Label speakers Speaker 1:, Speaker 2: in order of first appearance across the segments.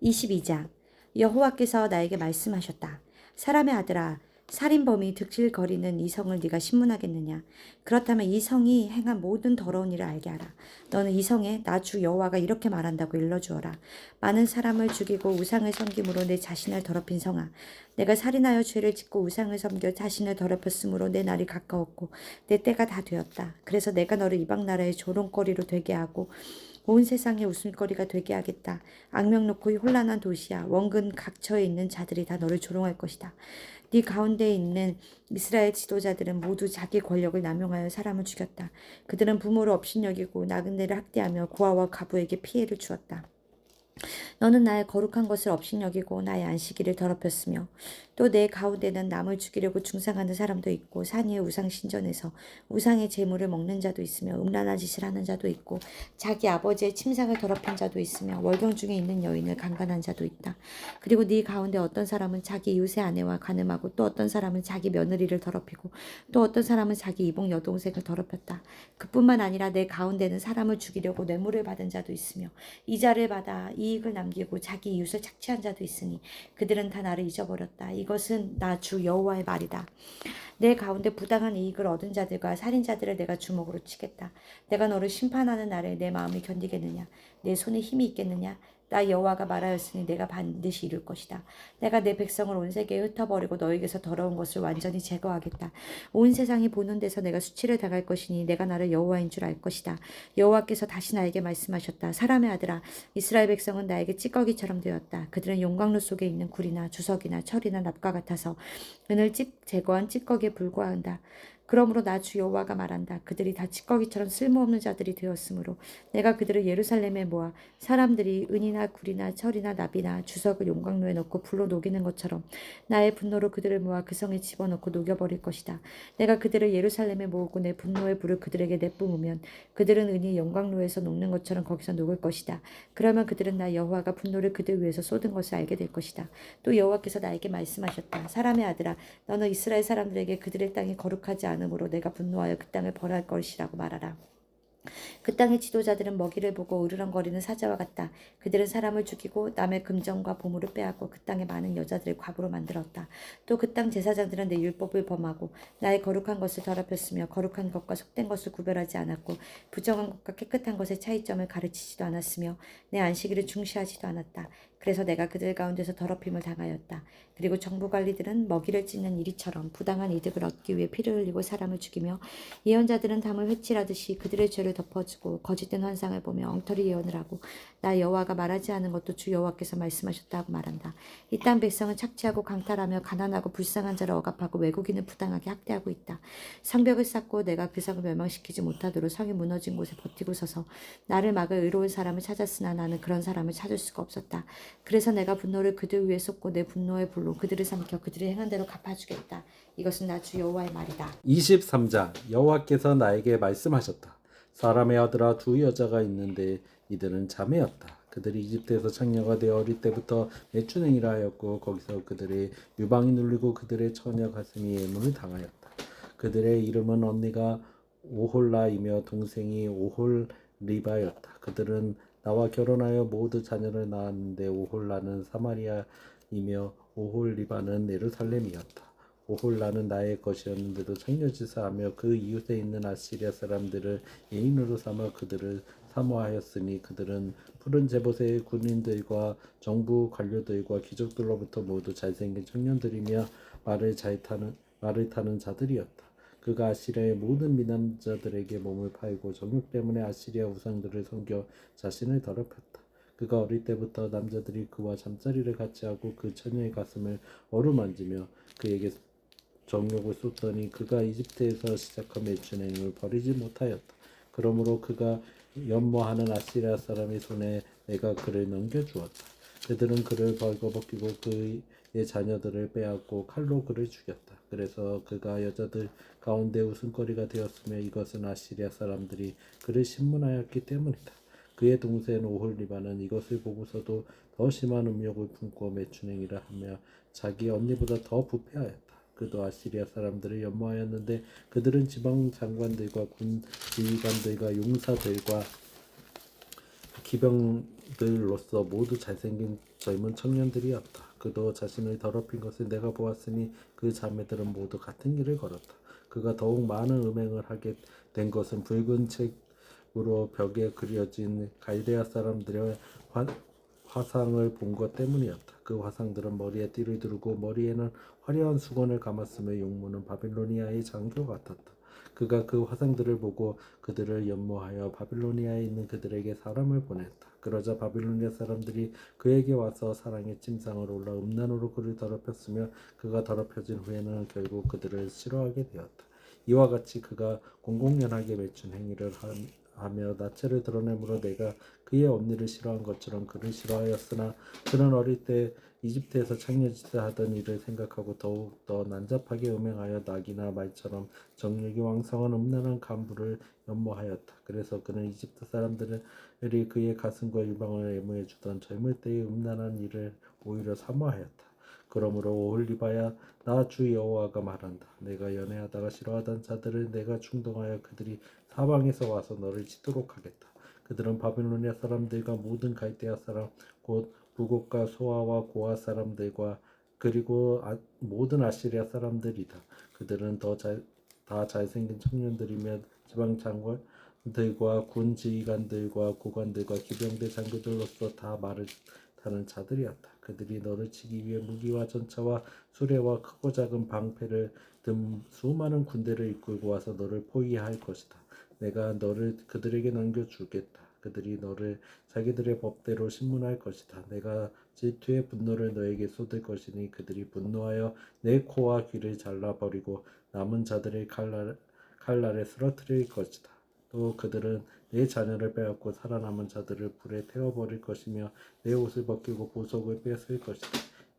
Speaker 1: 22장. 여호와께서 나에게 말씀하셨다. 사람의 아들아, 살인범이 득실거리는 이 성을 네가 신문하겠느냐? 그렇다면 이 성이 행한 모든 더러운 일을 알게 하라. 너는 이 성에 나 주 여호와가 이렇게 말한다고 일러주어라. 많은 사람을 죽이고 우상을 섬김으로 내 자신을 더럽힌 성아, 내가 살인하여 죄를 짓고 우상을 섬겨 자신을 더럽혔으므로 내 날이 가까웠고 내 때가 다 되었다. 그래서 내가 너를 이방 나라의 조롱거리로 되게 하고 온 세상의 웃음거리가 되게 하겠다. 악명 놓고 혼란한 도시야. 원근 각처에 있는 자들이 다 너를 조롱할 것이다. 네 가운데에 있는 이스라엘 지도자들은 모두 자기 권력을 남용하여 사람을 죽였다. 그들은 부모를 업신여기고 나그네를 학대하며 고아와 가부에게 피해를 주었다. 너는 나의 거룩한 것을 업신여기고 나의 안식일을 더럽혔으며 또 내 가운데는 남을 죽이려고 중상하는 사람도 있고 산 위의 우상 신전에서 우상의 제물을 먹는 자도 있으며 음란한 짓을 하는 자도 있고 자기 아버지의 침상을 더럽힌 자도 있으며 월경 중에 있는 여인을 강간한 자도 있다. 그리고 네 가운데 어떤 사람은 자기 이웃의 아내와 간음하고 또 어떤 사람은 자기 며느리를 더럽히고 또 어떤 사람은 자기 이복 여동생을 더럽혔다. 그뿐만 아니라 내 가운데는 사람을 죽이려고 뇌물을 받은 자도 있으며 이자를 받아 이익을 남기고 자기 이웃을 착취한 자도 있으니 그들은 다 나를 잊어버렸다. 이것은 나 주 여호와의 말이다. 내 가운데 부당한 이익을 얻은 자들과 살인자들을 내가 주먹으로 치겠다. 내가 너를 심판하는 날에 내 마음이 견디겠느냐? 내 손에 힘이 있겠느냐? 나 여호와가 말하였으니 내가 반드시 이룰 것이다. 내가 내 백성을 온 세계에 흩어버리고 너에게서 더러운 것을 완전히 제거하겠다. 온 세상이 보는 데서 내가 수치를 당할 것이니 내가 나를 여호와인 줄 알 것이다. 여호와께서 다시 나에게 말씀하셨다. 사람의 아들아, 이스라엘 백성은 나에게 찌꺼기처럼 되었다. 그들은 용광로 속에 있는 굴이나 주석이나 철이나 납과 같아서 은을 제거한 찌꺼기에 불과한다. 그러므로 나 주 여호와가 말한다. 그들이 다 찌꺼기처럼 쓸모없는 자들이 되었으므로 내가 그들을 예루살렘에 모아 사람들이 은이나 굴이나 철이나 납이나 주석을 용광로에 넣고 불로 녹이는 것처럼 나의 분노로 그들을 모아 그 성에 집어넣고 녹여버릴 것이다. 내가 그들을 예루살렘에 모으고 내 분노의 불을 그들에게 내뿜으면 그들은 은이 용광로에서 녹는 것처럼 거기서 녹을 것이다. 그러면 그들은 나 여호와가 분노를 그들 위해서 쏟은 것을 알게 될 것이다. 또 여호와께서 나에게 말씀하셨다. 사람의 아들아, 너는 이스라엘 사람들에게 그들의 땅이 거룩하지 않으므로 내가 분노하여 그 땅을 벌할 것이라고 말하라. 그 땅의 지도자들은 먹이를 보고 으르렁거리는 사자와 같다. 그들은 사람을 죽이고 남의 금전과 보물을 빼앗고 그 땅의 많은 여자들을 과부로 만들었다. 또 그 땅 제사장들은 내 율법을 범하고 나의 거룩한 것을 더럽혔으며 거룩한 것과 속된 것을 구별하지 않았고 부정한 것과 깨끗한 것의 차이점을 가르치지도 않았으며 내 안식일을 중시하지도 않았다. 그래서 내가 그들 가운데서 더럽힘을 당하였다. 그리고 정부 관리들은 먹이를 찢는 이리처럼 부당한 이득을 얻기 위해 피를 흘리고 사람을 죽이며 예언자들은 담을 회칠하듯이 그들의 죄를 덮어주고 거짓된 환상을 보며 엉터리 예언을 하고 나 여호와가 말하지 않은 것도 주 여호와께서 말씀하셨다고 말한다. 이 땅 백성은 착취하고 강탈하며 가난하고 불쌍한 자를 억압하고 외국인을 부당하게 학대하고 있다. 성벽을 쌓고 내가 그 성을 멸망시키지 못하도록 성이 무너진 곳에 버티고 서서 나를 막을 의로운 사람을 찾았으나 나는 그런 사람을 찾을 수가 없었다. 그래서 내가 분노를 그들 위에 쏟고 내 분노의 불로 그들을 삼켜 그들의 행한 대로 갚아주겠다. 이것은 나 주 여호와의 말이다.
Speaker 2: 23장. 여호와께서 나에게 말씀하셨다. 사람의 아들아, 두 여자가 있는데 이들은 자매였다. 그들이 이집트에서 창녀가 되어 어릴 때부터 매춘행이라 하였고 거기서 그들의 유방이 눌리고 그들의 처녀 가슴이 예문을 당하였다. 그들의 이름은 언니가 오홀라이며 동생이 오홀리바였다. 그들은 나와 결혼하여 모두 자녀를 낳았는데 오홀라는 사마리아이며 오홀리바는 예루살렘이었다. 오홀라는 나의 것이었는데도 창녀짓을하며 그 이웃에 있는 아시리아 사람들을 예인으로 삼아 그들을 사모하였으니 그들은 푸른 제봇의 군인들과 정부 관료들과 귀족들로부터 모두 잘생긴 청년들이며 말을 타는 자들이었다. 그가 아시리아의 모든 미남자들에게 몸을 팔고 정욕 때문에 아시리아 우상들을 섬겨 자신을 더럽혔다. 그가 어릴 때부터 남자들이 그와 잠자리를 같이 하고 그 처녀의 가슴을 어루만지며 그에게 정욕을 쏟더니 그가 이집트에서 시작한 매춘행을 버리지 못하였다. 그러므로 그가 연모하는 아시리아 사람의 손에 내가 그를 넘겨주었다. 그들은 그를 벌거벗기고 그의 자녀들을 빼앗고 칼로 그를 죽였다. 그래서 그가 여자들 가운데 웃음거리가 되었으며 이것은 아시리아 사람들이 그를 신문하였기 때문이다. 그의 동생 오홀리바는 이것을 보고서도 더 심한 음욕을 품고 매춘행이라 하며 자기 언니보다 더 부패하였다. 그도 아시리아 사람들을 연모하였는데 그들은 지방 장관들과 군 지휘관들과 용사들과 사람들로서 모두 잘생긴 젊은 청년들이었다. 그도 자신을 더럽힌 것을 내가 보았으니 그 자매들은 모두 같은 길을 걸었다. 그가 더욱 많은 음행을 하게 된 것은 붉은 책으로 벽에 그려진 갈대아 사람들의 화상을 본 것 때문이었다. 그 화상들은 머리에 띠를 두르고 머리에는 화려한 수건을 감았으며 용모는 바빌로니아의 장교 같았다. 그가 그 화상들을 보고 그들을 연모하여 바빌로니아에 있는 그들에게 사람을 보냈다. 그러자 바빌로니아 사람들이 그에게 와서 사랑의 침상을 올라 음란으로 그를 더럽혔으며 그가 더럽혀진 후에는 결국 그들을 싫어하게 되었다. 이와 같이 그가 공공연하게 맺힌 행위를 하며 나체를 드러내므로 내가 그의 언니를 싫어한 것처럼 그를 싫어하였으나 그는 어릴 때 이집트에서 창녀짓을 하던 일을 생각하고 더욱더 난잡하게 음행하여 낙이나 말처럼 정력이 왕성한 음란한 간부를 연모하였다. 그래서 그는 이집트 사람들이 그의 가슴과 유방을 애무해 주던 젊을 때의 음란한 일을 오히려 사모하였다. 그러므로 오홀리바야, 나 주 여호와가 말한다. 내가 연애하다가 싫어하던 자들을 내가 충동하여 그들이 사방에서 와서 너를 치도록 하겠다. 그들은 바빌로니아 사람들과 모든 갈대아 사람 곧 북옥과 소아와 고아 사람들과 그리고 모든 아시리아 사람들이다. 그들은 다 잘생긴 청년들이며 지방 장관들과 군 지휘관들과 고관들과 기병대 장교들로서 다 말을 타는 자들이었다. 그들이 너를 치기 위해 무기와 전차와 수레와 크고 작은 방패를 든 수많은 군대를 이끌고 와서 너를 포위할 것이다. 내가 너를 그들에게 넘겨주겠다. 그들이 너를 자기들의 법대로 신문할 것이다. 내가 질투의 분노를 너에게 쏟을 것이니 그들이 분노하여 내 코와 귀를 잘라버리고 남은 자들의 칼날에 쓰러뜨릴 것이다. 또 그들은 내 자녀를 빼앗고 살아남은 자들을 불에 태워버릴 것이며 내 옷을 벗기고 보석을 뺏을 것이다.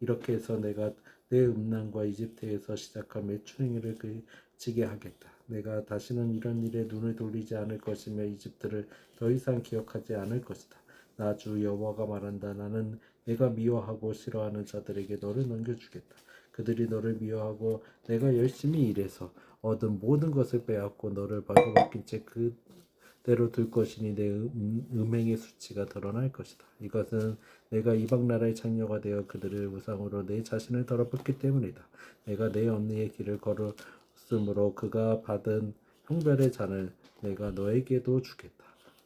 Speaker 2: 이렇게 해서 내가 내 음란과 이집트에서 시작한 매춘행위를 그치게 하겠다. 내가 다시는 이런 일에 눈을 돌리지 않을 것이며 이집트를 더 이상 기억하지 않을 것이다. 나 주 여호와가 말한다. 나는 내가 미워하고 싫어하는 자들에게 너를 넘겨주겠다. 그들이 너를 미워하고 내가 열심히 일해서 얻은 모든 것을 빼앗고 너를 벌거벗긴 채 그대로 둘 것이니 내 음행의 수치가 드러날 것이다. 이것은 내가 이방 나라의 창녀가 되어 그들을 우상으로 내 자신을 더럽혔기 때문이다. 내가 내 언니의 길을 걸었으므로 그가 받은 형별의 잔을 내가 너에게도 주겠다.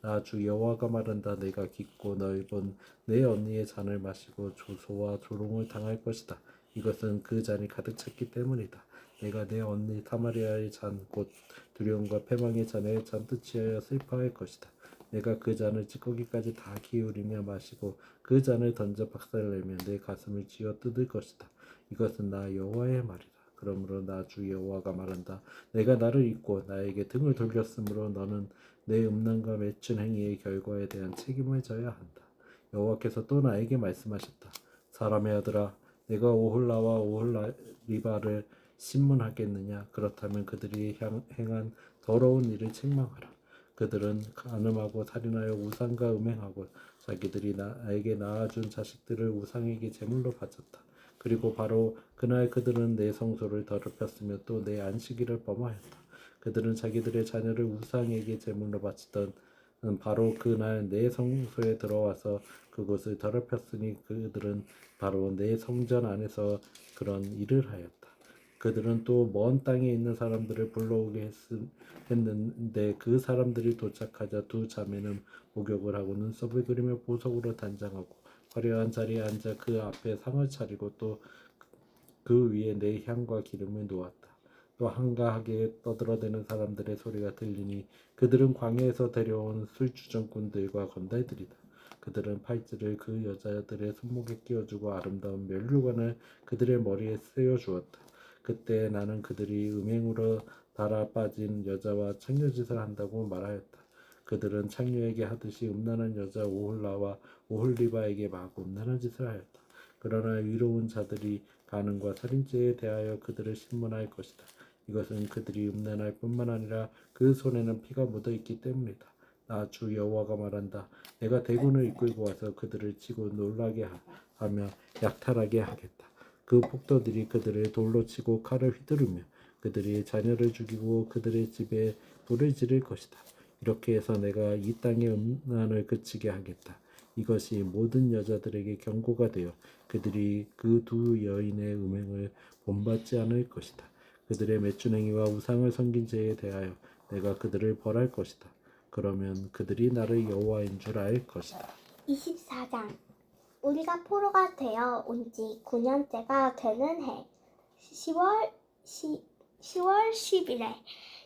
Speaker 2: 나 주 여호와가 말한다. 내가 깊고 넓은 내 언니의 잔을 마시고 조소와 조롱을 당할 것이다. 이것은 그 잔이 가득 찼기 때문이다. 내가 내 언니 타마리아의 잔 곧 두려움과 패망의 잔에 잔뜩 취하여 슬퍼할 것이다. 내가 그 잔을 찌꺼기까지 다 기울이며 마시고 그 잔을 던져 박살내며 내 가슴을 쥐어 뜯을 것이다. 이것은 나 여호와의 말이다. 그러므로 나 주 여호와가 말한다. 내가 나를 잊고 나에게 등을 돌렸으므로 너는 내 음란과 맺힌 행위의 결과에 대한 책임을 져야 한다. 여호와께서 또 나에게 말씀하셨다. 사람의 아들아, 내가 오홀라와 오홀리바를 신문하겠느냐? 그렇다면 그들이 행한 더러운 일을 책망하라. 그들은 간음하고 살인하여 우상과 음행하고 자기들이 나에게 낳아준 자식들을 우상에게 제물로 바쳤다. 그리고 바로 그날 그들은 내 성소를 더럽혔으며 또 내 안식일을 범하였다. 그들은 자기들의 자녀를 우상에게 제물로 바치던 바로 그날 내 성소에 들어와서 그곳을 더럽혔으니 그들은 바로 내 성전 안에서 그런 일을 하였다. 그들은 또 먼 땅에 있는 사람들을 불러오게 했는데 그 사람들이 도착하자 두 자매는 목욕을 하고 눈썹을 그리며 보석으로 단장하고 화려한 자리에 앉아 그 앞에 상을 차리고 또 그 위에 내 향과 기름을 놓았다. 또 한가하게 떠들어대는 사람들의 소리가 들리니 그들은 광야에서 데려온 술주정꾼들과 건달들이다. 그들은 팔찌를 그 여자들의 손목에 끼워주고 아름다운 면류관을 그들의 머리에 세워주었다. 그때 나는 그들이 음행으로 달아 빠진 여자와 창녀짓을 한다고 말하였다. 그들은 창녀에게 하듯이 음란한 여자 오홀라와 오홀리바에게 마구 음란한 짓을 하였다. 그러나 위로운 자들이 간음과 살인죄에 대하여 그들을 신문할 것이다. 이것은 그들이 음란할 뿐만 아니라 그 손에는 피가 묻어 있기 때문이다. 나 주 여호와가 말한다. 내가 대군을 이끌고 와서 그들을 치고 놀라게 하며 약탈하게 하겠다. 그 폭도들이 그들을 돌로 치고 칼을 휘두르며 그들이 자녀를 죽이고 그들의 집에 불을 지를 것이다. 이렇게 해서 내가 이 땅의 음란을 그치게 하겠다. 이것이 모든 여자들에게 경고가 되어 그들이 그 두 여인의 음행을 본받지 않을 것이다. 그들의 매춘행위와 우상을 섬긴 죄에 대하여 내가 그들을 벌할 것이다. 그러면 그들이 나를 여호와인 줄 알 것이다.
Speaker 3: 24장. 우리가 포로가 되어 온 지 9년째가 되는 해 10월 10일에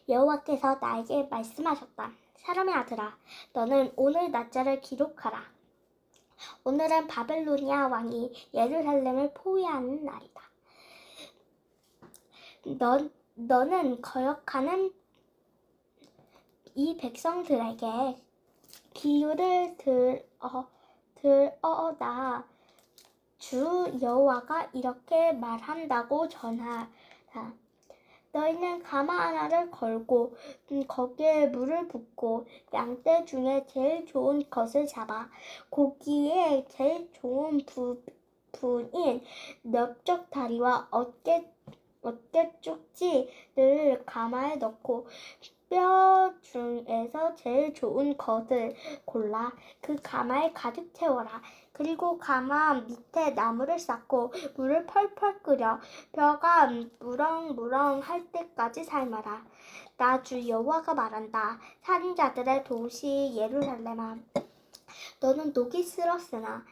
Speaker 3: 여호와께서 나에게 말씀하셨다. 사람의 아들아, 너는 오늘 날짜를 기록하라. 오늘은 바벨로니아 왕이 예루살렘을 포위하는 날이다. 너는 거역하는 이 백성들에게 기율을 들어다. 주 여호와가 이렇게 말한다고 전하라. 너희는 가마 하나를 걸고 거기에 물을 붓고 양떼 중에 제일 좋은 것을 잡아 고기에 제일 좋은 부분인 넓적 다리와 어깨 쪽지를 가마에 넣고 뼈 중에서 제일 좋은 것을 골라 그 가마에 가득 채워라. 그리고 가마 밑에 나무를 쌓고 물을 펄펄 끓여 뼈가 무렁무렁 할 때까지 삶아라. 나 주 여호와가 말한다. 살인자들의 도시 예루살렘아, 너는 녹이 슬었으나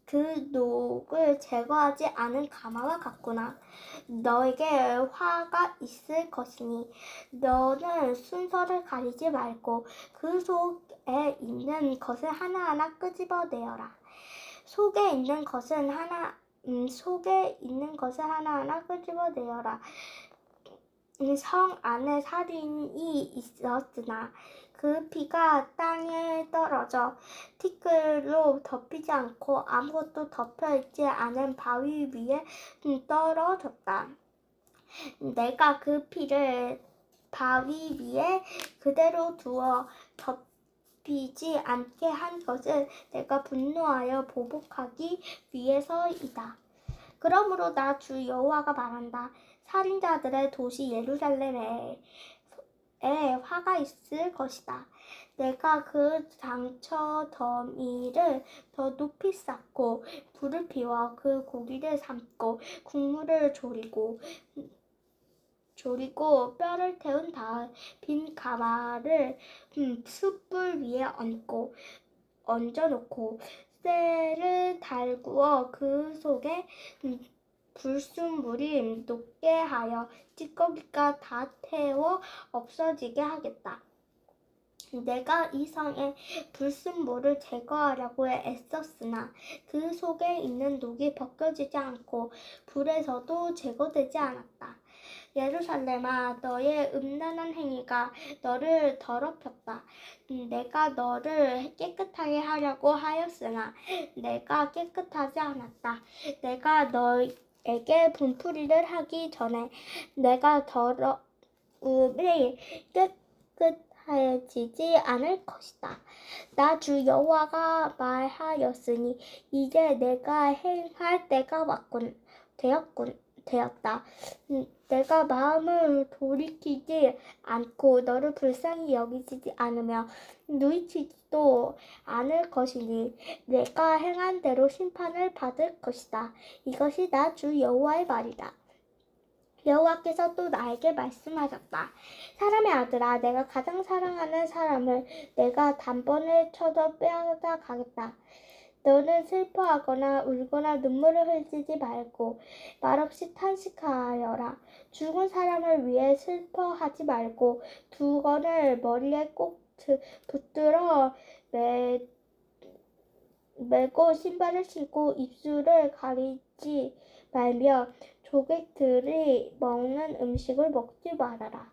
Speaker 3: 그 녹을 제거하지 않은 가마와 같구나. 너에게 화가 있을 것이니 너는 순서를 가리지 말고 그 속에 있는 것을 하나하나 끄집어내어라. 속에 있는 것은 하나하나 끄집어내어라. 성 안에 살인이 있었으나 그 피가 땅에 떨어져 티끌로 덮이지 않고 아무것도 덮여있지 않은 바위 위에 떨어졌다. 내가 그 피를 바위 위에 그대로 두어 덮이지 않게 한 것은 내가 분노하여 보복하기 위해서이다. 그러므로 나 주 여호와가 말한다. 살인자들의 도시 예루살렘에 화가 있을 것이다. 내가 그 상처 더미를 더 높이 쌓고 불을 피워 그 고기를 삶고 국물을 졸이고 뼈를 태운 다음 빈 가마를 숯불 위에 얹어놓고 쇠를 달구어 그 속에 불순물이 녹게 하여 찌꺼기가 다 태워 없어지게 하겠다. 내가 이 성의 불순물을 제거하려고 애썼으나 그 속에 있는 녹이 벗겨지지 않고 불에서도 제거되지 않았다. 예루살렘아, 너의 음란한 행위가 너를 더럽혔다. 내가 너를 깨끗하게 하려고 하였으나 내가 깨끗하지 않았다. 내가 너에게 분풀이를 하기 전에 내가 더러움이 깨끗해지지 않을 것이다. 나 주 여호와가 말하였으니 이제 내가 행할 때가 되었다. 내가 마음을 돌이키지 않고 너를 불쌍히 여기지 않으며 누이치지도 않을 것이니 내가 행한 대로 심판을 받을 것이다. 이것이 나 주 여호와의 말이다. 여호와께서 또 나에게 말씀하셨다. 사람의 아들아, 내가 가장 사랑하는 사람을 내가 단번에 쳐서 빼앗아 가겠다. 너는 슬퍼하거나 울거나 눈물을 흘리지 말고 말없이 탄식하여라. 죽은 사람을 위해 슬퍼하지 말고 두건을 머리에 꼭 붙들어 매고 신발을 신고 입술을 가리지 말며 조객들이 먹는 음식을 먹지 말아라.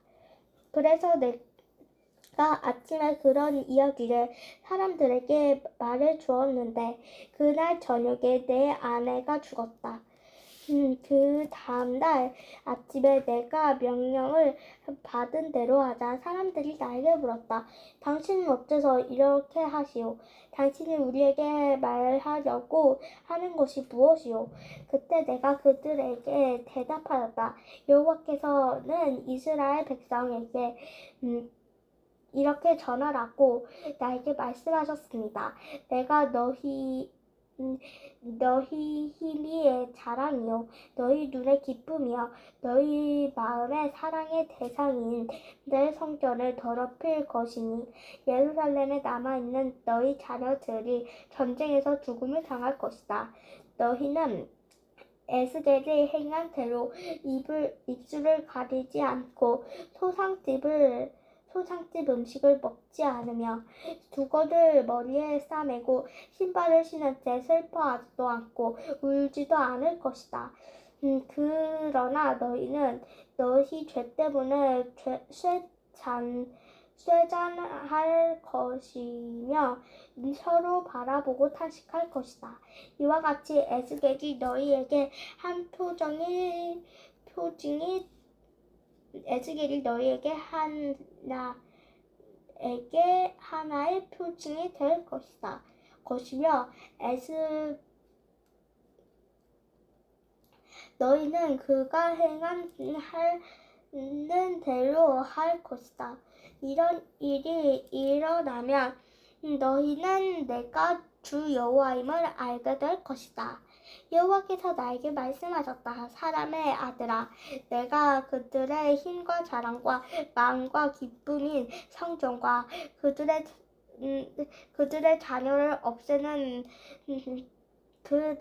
Speaker 3: 그래서 내가 아침에 그런 이야기를 사람들에게 말해 주었는데 그날 저녁에 내 아내가 죽었다. 그 다음날 아침에 내가 명령을 받은 대로 하자 사람들이 나에게 물었다. 당신은 어째서 이렇게 하시오? 당신이 우리에게 말하려고 하는 것이 무엇이오? 그때 내가 그들에게 대답하였다. 여호와께서는 이스라엘 백성에게 이렇게 전하라고 나에게 말씀하셨습니다. 내가 너희 힘이 자랑이요 너희 눈의 기쁨이요 너희 마음의 사랑의 대상인 내 성전을 더럽힐 것이니 예루살렘에 남아있는 너희 자녀들이 전쟁에서 죽음을 당할 것이다. 너희는 에스겔이 행한 대로 입술을 가리지 않고 소상집 음식을 먹지 않으며 두꺼를 머리에 싸매고 신발을 신은 채 슬퍼하지도 않고 울지도 않을 것이다. 그러나 너희는 너희 죄 때문에 쇠잔할 것이며 서로 바라보고 탄식할 것이다. 이와 같이 에스겔이 너희에게 하나의 표징이 될 것이며 너희는 그가 하는 대로 할 것이다. 이런 일이 일어나면 너희는 내가 주 여호와임을 알게 될 것이다. 여호와께서 나에게 말씀하셨다. 사람의 아들아, 내가 그들의 힘과 자랑과 마음과 기쁨인 성전과 그들의 자녀를 없애는 그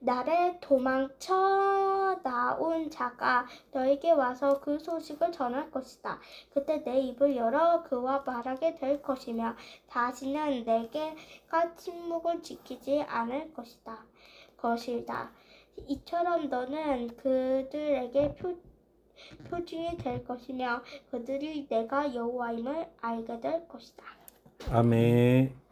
Speaker 3: 날에 도망쳐 나온 자가 너에게 와서 그 소식을 전할 것이다. 그때 내 입을 열어 그와 말하게 될 것이며 다시는 내게가 침묵을 지키지 않을 것이다. 이처럼 너는 그들에게 표징이 될 것이며 그들이 내가 여호와임을 알게 될 것이다.
Speaker 2: 아멘.